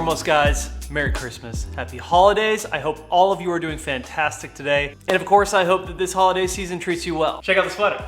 foremost, guys, Merry Christmas, Happy Holidays. I hope all of you are doing fantastic today. And of course, I hope that this holiday season treats you well. Check out the sweater.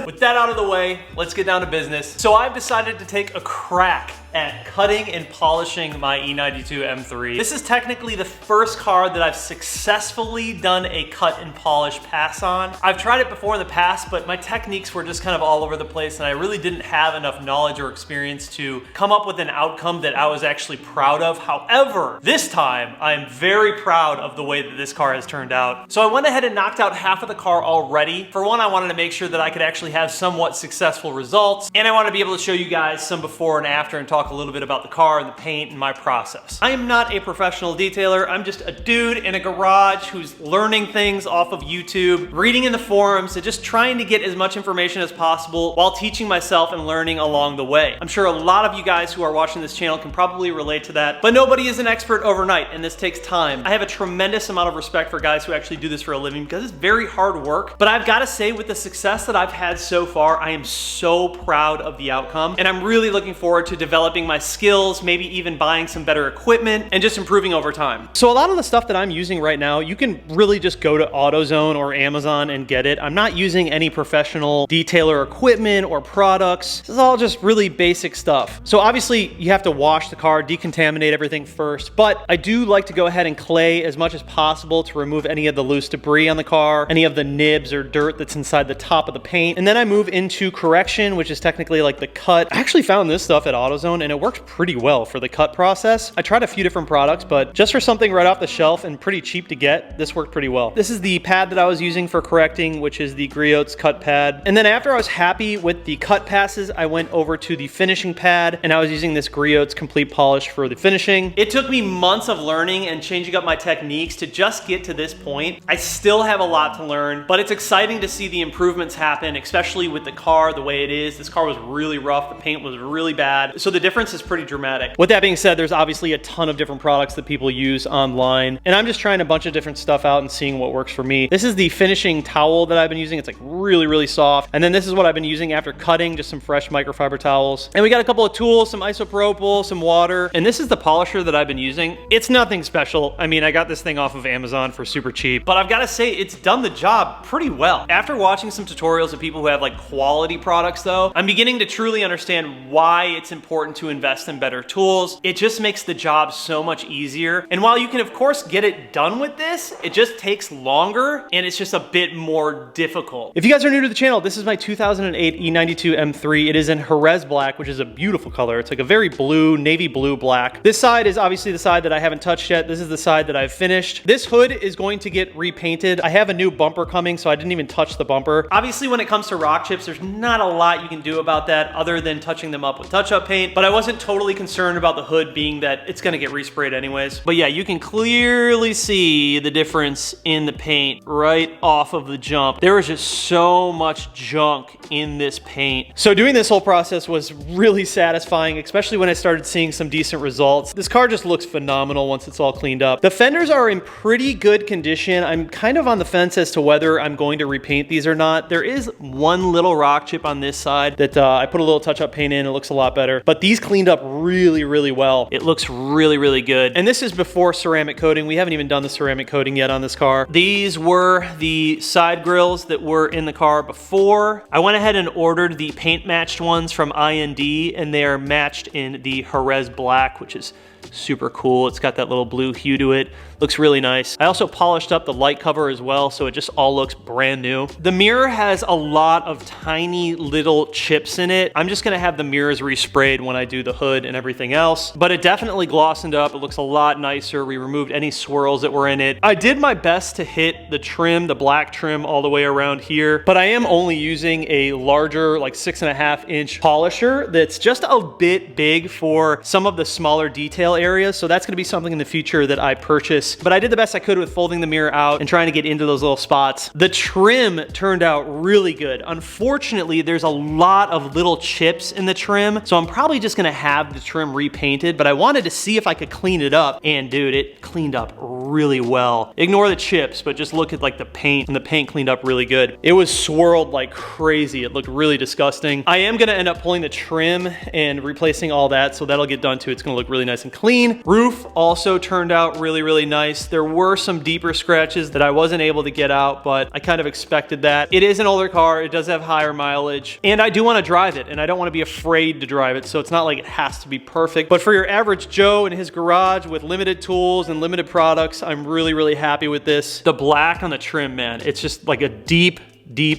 With that out of the way, let's get down to business. So I've decided to take a crack at cutting and polishing my E92 M3. This is technically the first car that I've successfully done a cut and polish pass on. I've tried it before in the past, but my techniques were just kind of all over the place and I really didn't have enough knowledge or experience to come up with an outcome that I was actually proud of. However, this time, I'm very proud of the way that this car has turned out. So I went ahead and knocked out half of the car already. For one, I wanted to make sure that I could actually have somewhat successful results, and I want to be able to show you guys some before and after and talk a little bit about the car and the paint and my process. I am not a professional detailer. I'm just a dude in a garage who's learning things off of YouTube, reading in the forums, and just trying to get as much information as possible while teaching myself and learning along the way. I'm sure a lot of you guys who are watching this channel can probably relate to that, but nobody is an expert overnight, and this takes time. I have a tremendous amount of respect for guys who actually do this for a living because it's very hard work, but I've got to say, with the success that I've had so far, I am so proud of the outcome, and I'm really looking forward to developing my skills, maybe even buying some better equipment, and just improving over time. So a lot of the stuff that I'm using right now, you can really just go to AutoZone or Amazon and get it. I'm not using any professional detailer equipment or products. This is all just really basic stuff. So obviously, you have to wash the car, decontaminate everything first, but I do like to go ahead and clay as much as possible to remove any of the loose debris on the car, any of the nibs or dirt that's inside the top of the paint. And then I move into correction, which is technically like the cut. I actually found this stuff at AutoZone and it works pretty well for the cut process. I tried a few different products, but just for something right off the shelf and pretty cheap to get, this worked pretty well. This is the pad that I was using for correcting, which is the Griot's cut pad. And then after I was happy with the cut passes, I went over to the finishing pad and I was using this Griot's complete polish for the finishing. It took me months of learning and changing up my techniques to just get to this point. I still have a lot to learn, but it's exciting to see the improvements happen, especially with the car the way it is. This car was really rough, the paint was really bad, so the difference is pretty dramatic. With that being said, there's obviously a ton of different products that people use online, and I'm just trying a bunch of different stuff out and seeing what works for me. This is the finishing towel that I've been using. It's like really soft. And then this is what I've been using after cutting, just some fresh microfiber towels. And we got a couple of tools, some isopropyl, some water, and this is the polisher that I've been using. It's nothing special. I mean, I got this thing off of Amazon for super cheap, but I've got to say it's done the job pretty well. After watching some tutorials of people who have like quality products though, I'm beginning to truly understand why it's important to invest in better tools. It just makes the job so much easier. And while you can of course get it done with this, it just takes longer and it's just a bit more difficult. If you guys are new to the channel, this is my 2008 E92 M3. It is in Jerez black, which is a beautiful color. It's like a very blue, navy blue black. This side is obviously the side that I haven't touched yet. This is the side that I've finished. This hood is going to get repainted. I have a new bumper coming, so I didn't even touch the bumper. Obviously, when it comes to rock chips, there's not a lot you can do about that other than touching them up with touch-up paint, but I wasn't totally concerned about the hood being that it's gonna get resprayed anyways. But yeah, you can clearly see the difference in the paint right off of the jump. There was just so much junk in this paint. So doing this whole process was really satisfying, especially when I started seeing some decent results. This car just looks phenomenal once it's all cleaned up. The fenders are in pretty good condition. I'm kind of on the fence as to whether I'm going to repaint these or not. There is one little rock chip on this side that I put a little touch-up paint in. It looks a lot better, but these cleaned up really well. It looks really good. And this is before ceramic coating. We haven't even done the ceramic coating yet on this car. These were the side grills that were in the car before. I went ahead and ordered the paint matched ones from IND, and they are matched in the Jerez black, which is super cool. It's got that little blue hue to it. Looks really nice. I also polished up the light cover as well, so it just all looks brand new. The mirror has a lot of tiny little chips in it. I'm just gonna have the mirrors resprayed when I do the hood and everything else, but it definitely glossened up. It looks a lot nicer. We removed any swirls that were in it. I did my best to hit the trim, the black trim all the way around here, but I am only using a larger, like 6.5 inch polisher that's just a bit big for some of the smaller detail areas, so that's gonna be something in the future that I purchase. But I did the best I could with folding the mirror out and trying to get into those little spots. The trim turned out really good. Unfortunately, there's a lot of little chips in the trim, so I'm probably just gonna have the trim repainted, but I wanted to see if I could clean it up, and dude, it cleaned up really well. Ignore the chips, but just look at like the paint, and the paint cleaned up really good. It was swirled like crazy. It looked really disgusting. I am gonna end up pulling the trim and replacing all that, so that'll get done too. It's gonna look really nice and clean. Roof also turned out really, really nice. There were some deeper scratches that I wasn't able to get out, but I kind of expected that. It is an older car. It does have higher mileage, and I do want to drive it, and I don't want to be afraid to drive it, so it's not like it has to be perfect. But for your average Joe in his garage with limited tools and limited products, I'm really, really happy with this. The black on the trim, man, it's just like a deep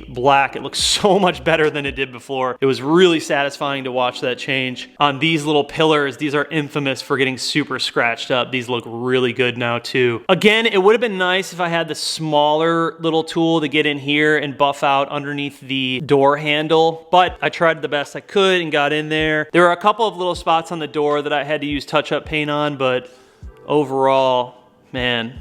black. It looks so much better than it did before. It was really satisfying to watch that change. On these little pillars, these are infamous for getting super scratched up. These look really good now too. Again, it would have been nice if I had the smaller little tool to get in here and buff out underneath the door handle, but I tried the best I could and got in there. There are a couple of little spots on the door that I had to use touch-up paint on, but overall, man,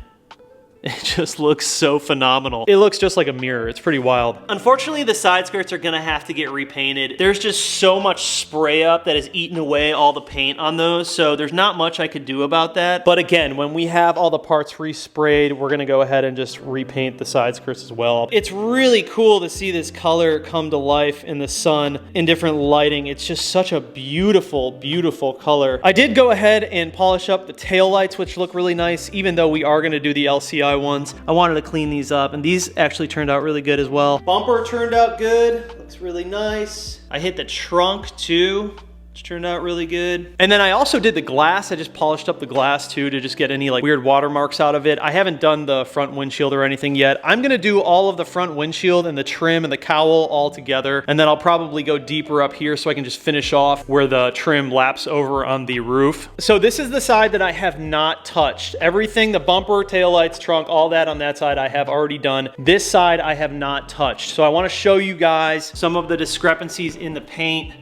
it just looks so phenomenal. It looks just like a mirror. It's pretty wild. Unfortunately, the side skirts are gonna have to get repainted. There's just so much spray up that has eaten away all the paint on those, so there's not much I could do about that. But again, when we have all the parts resprayed, we're gonna go ahead and just repaint the side skirts as well. It's really cool to see this color come to life in the sun in different lighting. It's just such a beautiful, beautiful color. I did go ahead and polish up the tail lights, which look really nice, even though we are gonna do the LCI ones. I wanted to clean these up, and these actually turned out really good as well. Bumper turned out good. Looks really nice. I hit the trunk too, which turned out really good. And then I also did the glass. I just polished up the glass too to just get any like weird watermarks out of it. I haven't done the front windshield or anything yet. I'm gonna do all of the front windshield and the trim and the cowl all together, and then I'll probably go deeper up here so I can just finish off where the trim laps over on the roof. So this is the side that I have not touched. Everything, the bumper, taillights, trunk, all that on that side I have already done. This side I have not touched. So I wanna show you guys some of the discrepancies in the paint.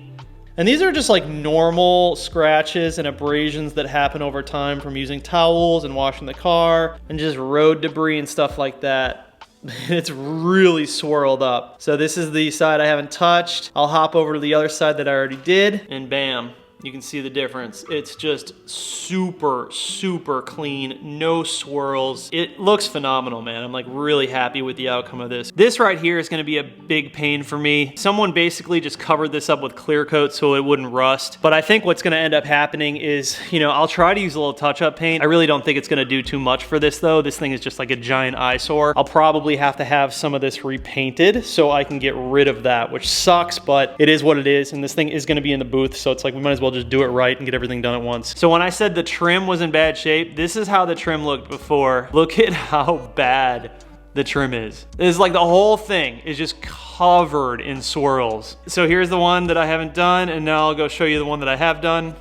And these are just like normal scratches and abrasions that happen over time from using towels and washing the car and just road debris and stuff like that. It's really swirled up. So this is the side I haven't touched. I'll hop over to the other side that I already did, and bam. You can see the difference. It's just super, super clean, no swirls. It looks phenomenal, man. I'm like really happy with the outcome of this. This right here is gonna be a big pain for me. Someone basically just covered this up with clear coat so it wouldn't rust. But I think what's gonna end up happening is, you know, I'll try to use a little touch-up paint. I really don't think it's gonna do too much for this though. This thing is just like a giant eyesore. I'll probably have to have some of this repainted so I can get rid of that, which sucks, but it is what it is. And this thing is gonna be in the booth, so it's like we might as well just do it right and get everything done at once. So when I said the trim was in bad shape, this is how the trim looked before. Look at how bad the trim is. It's like the whole thing is just covered in swirls. So here's the one that I haven't done, and now I'll go show you the one that I have done.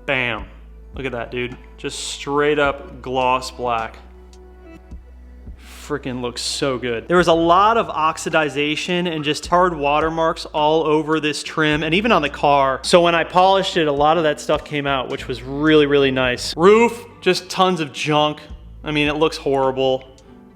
Bam. Look at that, dude. Just straight up gloss black. Freaking looks so good. There was a lot of oxidization and just hard watermarks all over this trim and even on the car. So when I polished it, a lot of that stuff came out, which was really, really nice. Roof, just tons of junk. I mean, it looks horrible.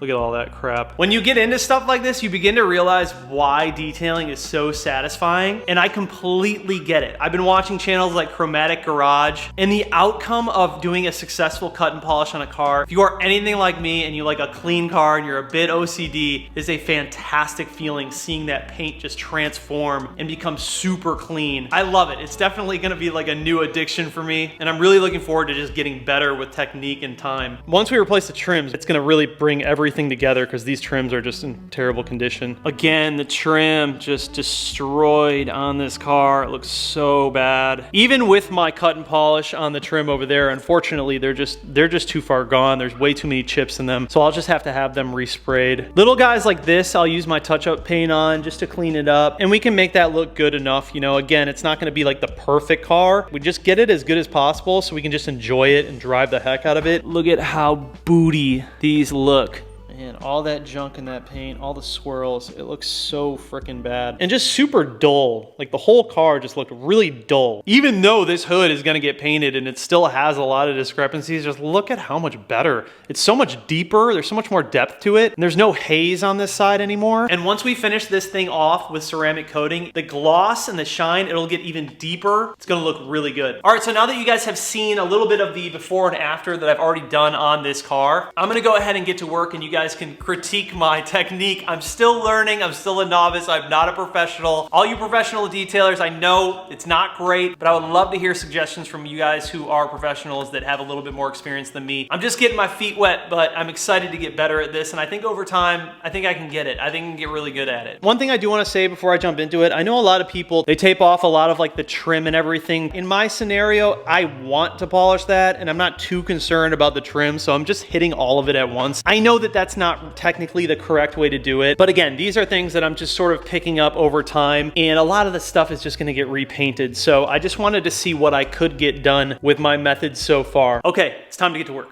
Look at all that crap. When you get into stuff like this, you begin to realize why detailing is so satisfying, and I completely get it. I've been watching channels like Chromatic Garage, and the outcome of doing a successful cut and polish on a car, if you are anything like me and you like a clean car and you're a bit OCD, is a fantastic feeling seeing that paint just transform and become super clean. I love it. It's definitely gonna be like a new addiction for me, and I'm really looking forward to just getting better with technique and time. Once we replace the trims, it's gonna really bring everything together because these trims are just in terrible condition. Again, the trim just destroyed on this car. It looks so bad. Even with my cut and polish on the trim over there, unfortunately, they're just too far gone. There's way too many chips in them. So I'll just have to have them resprayed. Little guys like this, I'll use my touch-up paint on just to clean it up. And we can make that look good enough. You know, again, it's not gonna be like the perfect car. We just get it as good as possible so we can just enjoy it and drive the heck out of it. Look at how booty these look. Man, all that junk in that paint, all the swirls, it looks so freaking bad. And just super dull. Like the whole car just looked really dull. Even though this hood is gonna get painted and it still has a lot of discrepancies, just look at how much better. It's so much deeper, there's so much more depth to it, and there's no haze on this side anymore. And once we finish this thing off with ceramic coating, the gloss and the shine, it'll get even deeper. It's gonna look really good. All right, so now that you guys have seen a little bit of the before and after that I've already done on this car, I'm gonna go ahead and get to work and you guys can critique my technique. I'm still learning, I'm still a novice, I'm not a professional. All you professional detailers, I know it's not great, but I would love to hear suggestions from you guys who are professionals that have a little bit more experience than me. I'm just getting my feet wet, but I'm excited to get better at this, and I think over time, I think I can get it. I think I can get really good at it. One thing I do want to say before I jump into it, I know a lot of people, they tape off a lot of like the trim and everything. In my scenario, I want to polish that, and I'm not too concerned about the trim, so I'm just hitting all of it at once. I know that that's not technically the correct way to do it, but again, these are things that I'm just sort of picking up over time, and a lot of the stuff is just gonna get repainted, so I just wanted to see what I could get done with my methods so far. Okay, it's time to get to work.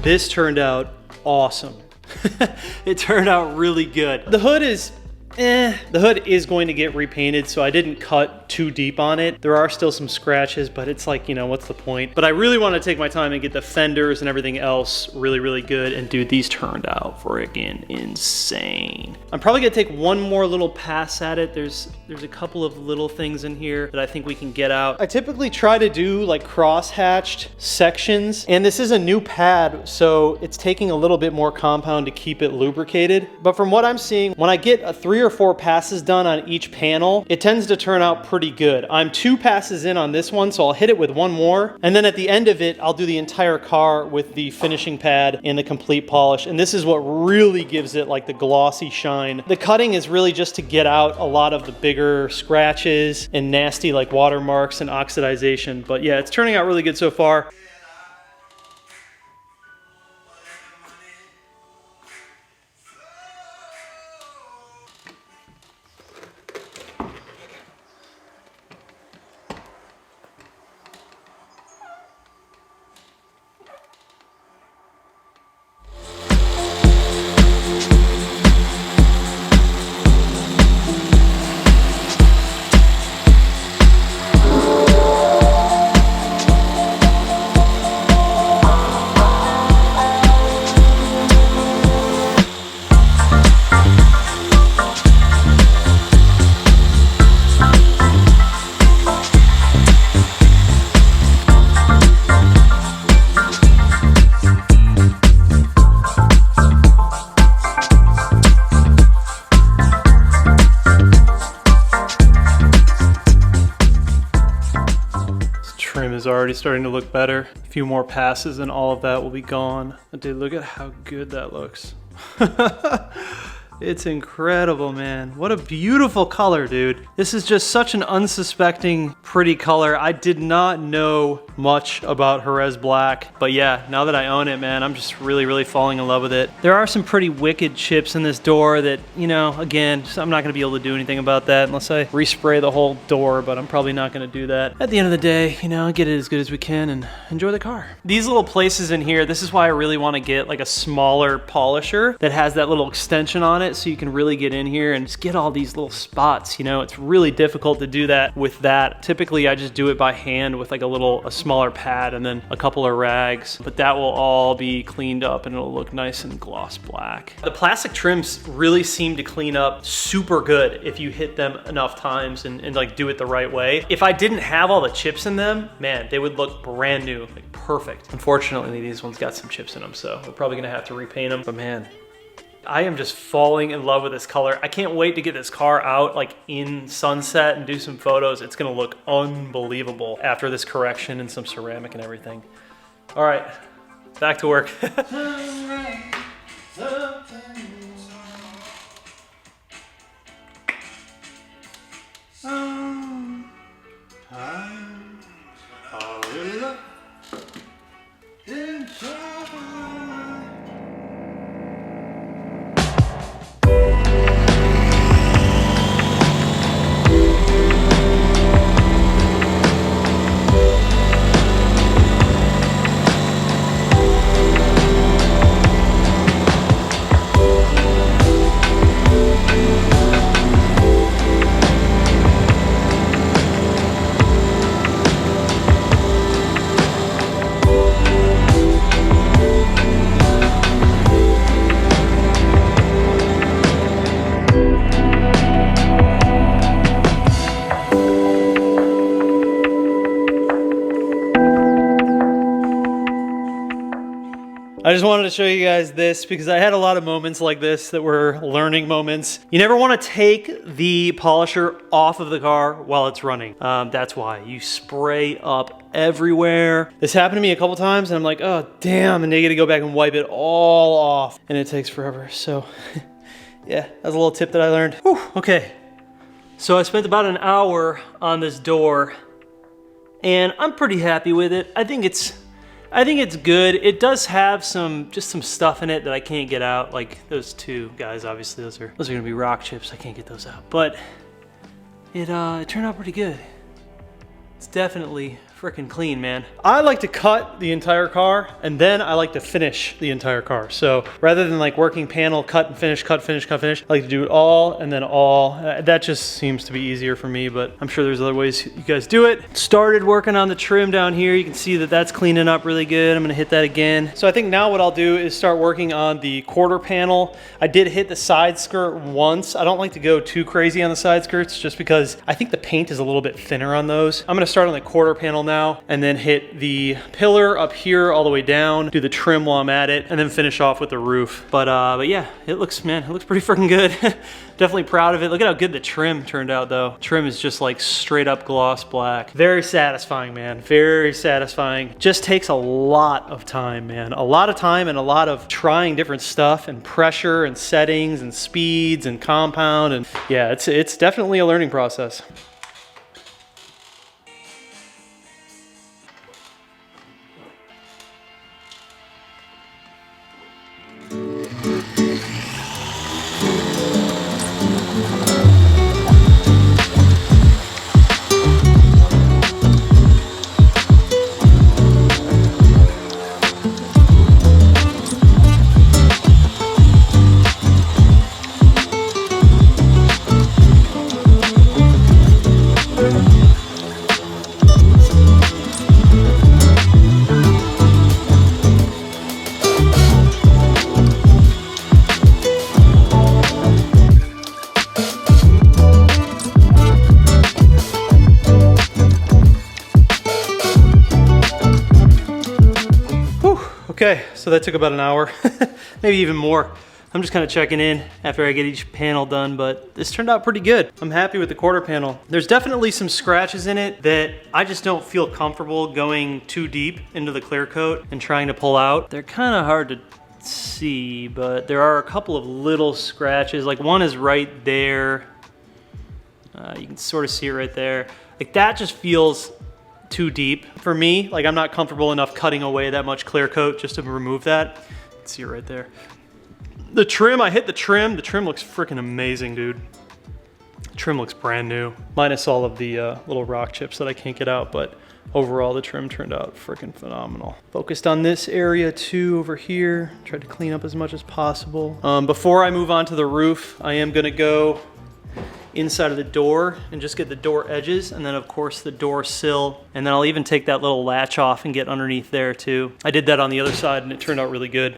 This turned out awesome. It turned out really good. The hood is the hood is going to get repainted, so I didn't cut too deep on it. There are still some scratches, but it's like, you know, what's the point? But I really want to take my time and get the fenders and everything else really, really good. And dude, these turned out freaking insane. I'm probably gonna take one more little pass at it. There's a couple of little things in here that I think we can get out. I typically try to do like cross-hatched sections, and this is a new pad, so it's taking a little bit more compound to keep it lubricated. But from what I'm seeing, when I get 3 or 4 passes done on each panel, it tends to turn out pretty good. I'm 2 passes in on this one, so I'll hit it with 1 more. And then at the end of it, I'll do the entire car with the finishing pad and the complete polish. And this is what really gives it like the glossy shine. The cutting is really just to get out a lot of the bigger scratches and nasty like watermarks and oxidization. But yeah, it's turning out really good so far. Trim is already starting to look better. A few more passes and all of that will be gone. Dude, look at how good that looks. It's incredible, man. What a beautiful color, dude. This is just such an unsuspecting, pretty color. I did not know much about Jerez Black, but yeah, now that I own it, man, I'm just really, really falling in love with it. There are some pretty wicked chips in this door that, you know, again, I'm not gonna be able to do anything about that unless I respray the whole door, but I'm probably not gonna do that. At the end of the day, you know, get it as good as we can and enjoy the car. These little places in here, this is why I really wanna get like a smaller polisher that has that little extension on it, so you can really get in here and just get all these little spots. You know, it's really difficult to do that with that. Typically I just do it by hand with like a smaller pad and then a couple of rags, but that will all be cleaned up and it'll look nice and gloss black. The plastic trims really seem to clean up super good if you hit them enough times and like do it the right way. If I didn't have all the chips in them, man, they would look brand new, like perfect. Unfortunately, these ones got some chips in them, so we're probably gonna have to repaint them, but man, I am just falling in love with this color. I can't wait to get this car out like in sunset and do some photos. It's gonna look unbelievable after this correction and some ceramic and everything. All right, back to work. I just wanted to show you guys this because I had a lot of moments like this that were learning moments. You never want to take the polisher off of the car while it's running. That's why you spray up everywhere. This happened to me a couple times and I'm like, oh damn, and they gotta go back and wipe it all off and it takes forever. So yeah, that's a little tip that I learned. Whew, okay, so I spent about an hour on this door and I'm pretty happy with it. I think it's good. It does have just some stuff in it that I can't get out. Like those two guys, obviously those are gonna be rock chips. I can't get those out. But it turned out pretty good. It's definitely freaking clean, man. I like to cut the entire car and then I like to finish the entire car. So rather than like working panel, cut and finish, cut, finish, cut, finish, I like to do it all and then all. That just seems to be easier for me, but I'm sure there's other ways you guys do it. Started working on the trim down here. You can see that that's cleaning up really good. I'm gonna hit that again. So I think now what I'll do is start working on the quarter panel. I did hit the side skirt once. I don't like to go too crazy on the side skirts just because I think the paint is a little bit thinner on those. I'm gonna start on the quarter panel now and then hit the pillar up here all the way down, do the trim while I'm at it, and then finish off with the roof. But yeah, it looks pretty freaking good. Definitely proud of it. Look at how good the trim turned out though. Trim is just like straight up gloss black. Very satisfying, man, very satisfying. Just takes a lot of time, man. A lot of time and a lot of trying different stuff and pressure and settings and speeds and compound, and yeah, it's definitely a learning process. Okay, so that took about an hour, maybe even more. I'm just kind of checking in after I get each panel done, but this turned out pretty good. I'm happy with the quarter panel. There's definitely some scratches in it that I just don't feel comfortable going too deep into the clear coat and trying to pull out. They're kind of hard to see, but there are a couple of little scratches. Like one is right there. You can sort of see it right there. Like that just feels too deep for me. Like I'm not comfortable enough cutting away that much clear coat just to remove that. You can see it right there. The trim, I hit the trim. The trim looks freaking amazing, dude. The trim looks brand new. Minus all of the little rock chips that I can't get out, but overall the trim turned out freaking phenomenal. Focused on this area too over here. Tried to clean up as much as possible. Before I move on to the roof, I am gonna go inside of the door and just get the door edges, and then of course the door sill, and then I'll even take that little latch off and get underneath there too. I did that on the other side and it turned out really good.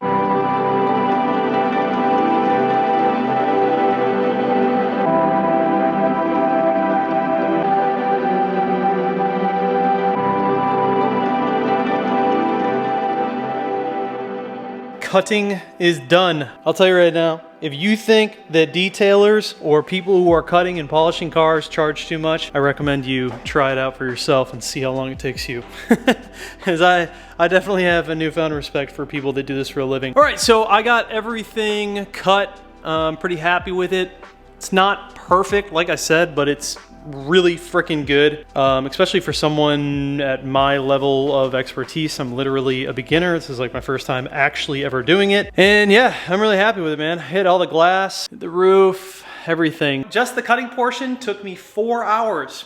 Cutting is done. I'll tell you right now, if you think that detailers or people who are cutting and polishing cars charge too much, I recommend you try it out for yourself and see how long it takes you. Because I definitely have a newfound respect for people that do this for a living. All right, so I got everything cut. I'm pretty happy with it. It's not perfect, like I said, but it's really freaking good, especially for someone at my level of expertise. I'm literally a beginner. This is like my first time actually ever doing it. And yeah, I'm really happy with it, man. I hit all the glass, the roof, everything. Just the cutting portion took me 4 hours.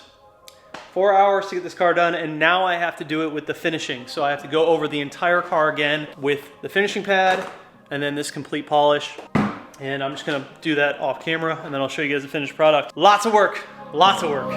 4 hours to get this car done, and now I have to do it with the finishing. So I have to go over the entire car again with the finishing pad and then this complete polish. And I'm just gonna do that off camera and then I'll show you guys the finished product. Lots of work. Lots of work.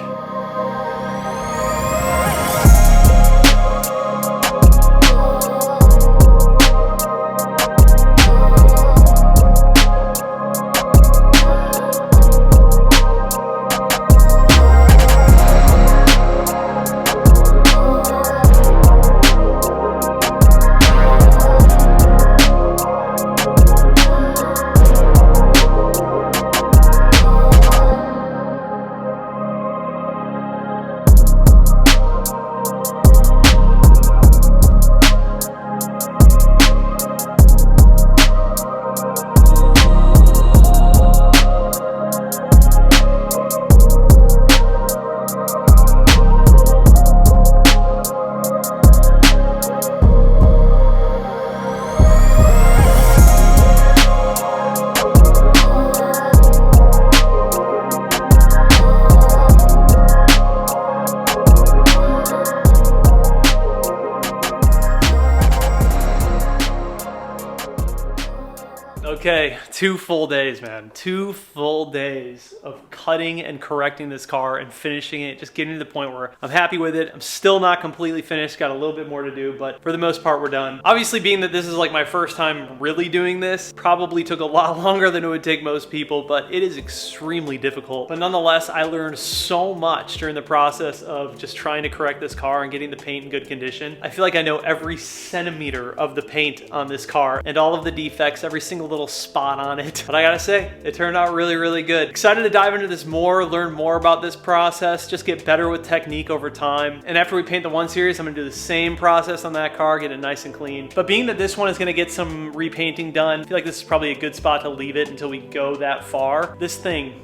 Okay, 2 full days, man. 2 full days of cutting and correcting this car and finishing it, just getting to the point where I'm happy with it. I'm still not completely finished, got a little bit more to do, but for the most part, we're done. Obviously, being that this is like my first time really doing this, probably took a lot longer than it would take most people, but it is extremely difficult. But nonetheless, I learned so much during the process of just trying to correct this car and getting the paint in good condition. I feel like I know every centimeter of the paint on this car and all of the defects, every single little spot on it. But I gotta say, it turned out really, really good. Excited to dive into this more, learn more about this process, just get better with technique over time. And after we paint the 1 Series, I'm gonna do the same process on that car, get it nice and clean. But being that this one is gonna get some repainting done, I feel like this is probably a good spot to leave it until we go that far. This thing,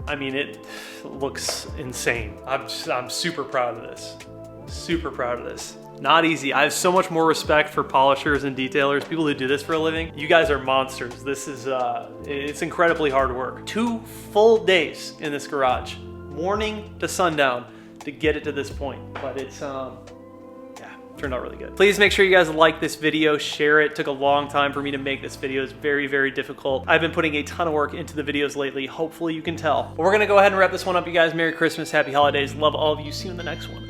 I mean, it looks insane. I'm super proud of this. Super proud of this. Not easy. I have so much more respect for polishers and detailers, people who do this for a living. You guys are monsters. This is, it's incredibly hard work. 2 full days in this garage, morning to sundown, to get it to this point. But it's, yeah, turned out really good. Please make sure you guys like this video, share it. Took a long time for me to make this video. It's very, very difficult. I've been putting a ton of work into the videos lately. Hopefully you can tell. But we're gonna go ahead and wrap this one up, you guys. Merry Christmas, Happy Holidays. Love all of you. See you in the next one.